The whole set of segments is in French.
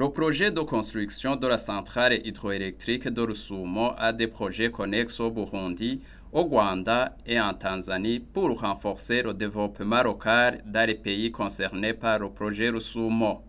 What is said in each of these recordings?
Le projet de construction de la centrale hydroélectrique de Rusumo a des projets connexes au Burundi, au Rwanda et en Tanzanie pour renforcer le développement local dans les pays concernés par le projet Rusumo.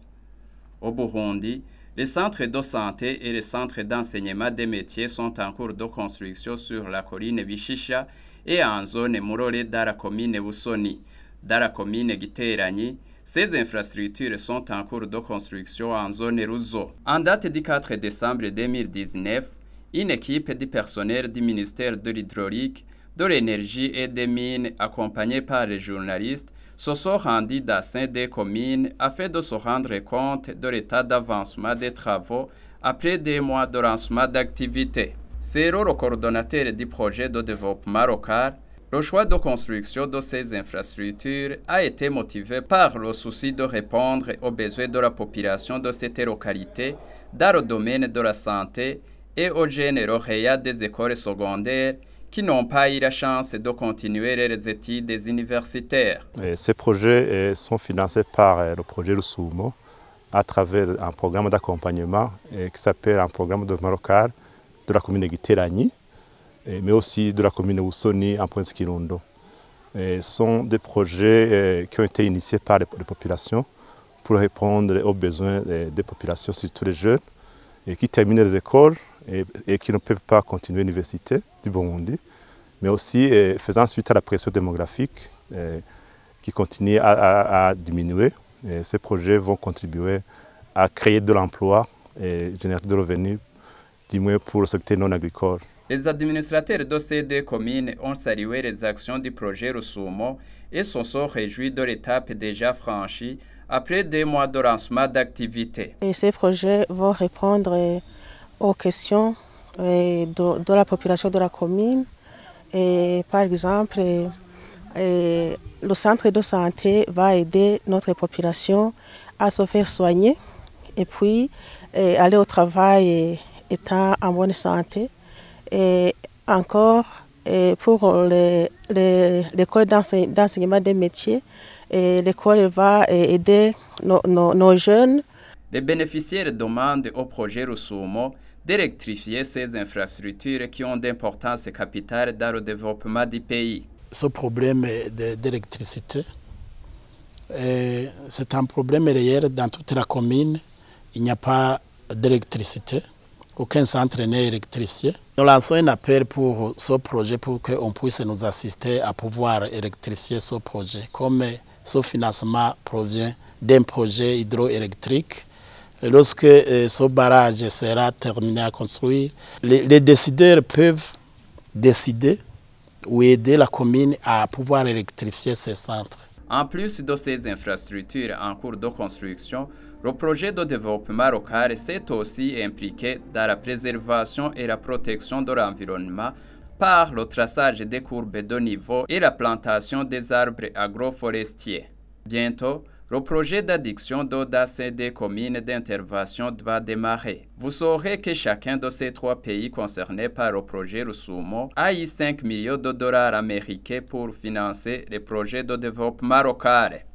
Au Burundi, les centres de santé et les centres d'enseignement des métiers sont en cours de construction sur la colline Bishisha et en zone Murore dans la commune Busoni. Dans la commune Giteranyi, ces infrastructures sont en cours de construction en zone Ruzo. En date du 4 décembre 2019, une équipe du personnel du ministère de l'Hydraulique, de l'Énergie et des Mines, accompagnée par les journalistes, se sont rendus dans 5 des communes afin de se rendre compte de l'état d'avancement des travaux après 2 mois de lancement d'activité. Selon le coordonnateur du projet de développement local, le choix de construction de ces infrastructures a été motivé par le souci de répondre aux besoins de la population de cette localité dans le domaine de la santé et aux jeunes lauréats des écoles secondaires qui n'ont pas eu la chance de continuer les études universitaires. Ces projets sont financés par le projet Rusumo à travers un programme d'accompagnement qui s'appelle un programme de développement local de la commune de Giteranyi, mais aussi de la commune de Busoni en province Kirundo. Ce sont des projets qui ont été initiés par les populations pour répondre aux besoins des populations, surtout les jeunes, qui terminent les écoles et qui ne peuvent pas continuer l'université du Burundi, mais aussi faisant suite à la pression démographique qui continue à diminuer. Ces projets vont contribuer à créer de l'emploi et générer de revenus, du moins pour le secteur non agricole. Les administrateurs de ces 2 communes ont salué les actions du projet Rusumo et se sont réjouis de l'étape déjà franchie après 2 mois de lancement d'activité. Ces projets vont répondre aux questions de la population de la commune. Et par exemple, le centre de santé va aider notre population à se faire soigner et puis aller au travail étant en bonne santé. Et encore, pour l'école d'enseignement des métiers, l'école va aider nos jeunes. Les bénéficiaires demandent au projet Rusumo d'électrifier ces infrastructures qui ont d'importance capitale dans le développement du pays. Ce problème d'électricité, c'est un problème réel dans toute la commune. Il n'y a pas d'électricité. Aucun centre n'est électrifié. Nous lançons un appel pour ce projet pour qu'on puisse nous assister à pouvoir électrifier ce projet. Comme ce financement provient d'un projet hydroélectrique, lorsque ce barrage sera terminé à construire, les décideurs peuvent décider ou aider la commune à pouvoir électrifier ces centres. En plus de ces infrastructures en cours de construction, le projet de développement local s'est aussi impliqué dans la préservation et la protection de l'environnement par le traçage des courbes de niveau et la plantation des arbres agroforestiers. Bientôt, le projet d'adduction d'eau dans ces 2 communes d'intervention va démarrer. Vous saurez que chacun de ces 3 pays concernés par le projet Rusumo a eu 5 millions de dollars américains pour financer les projets de développement local.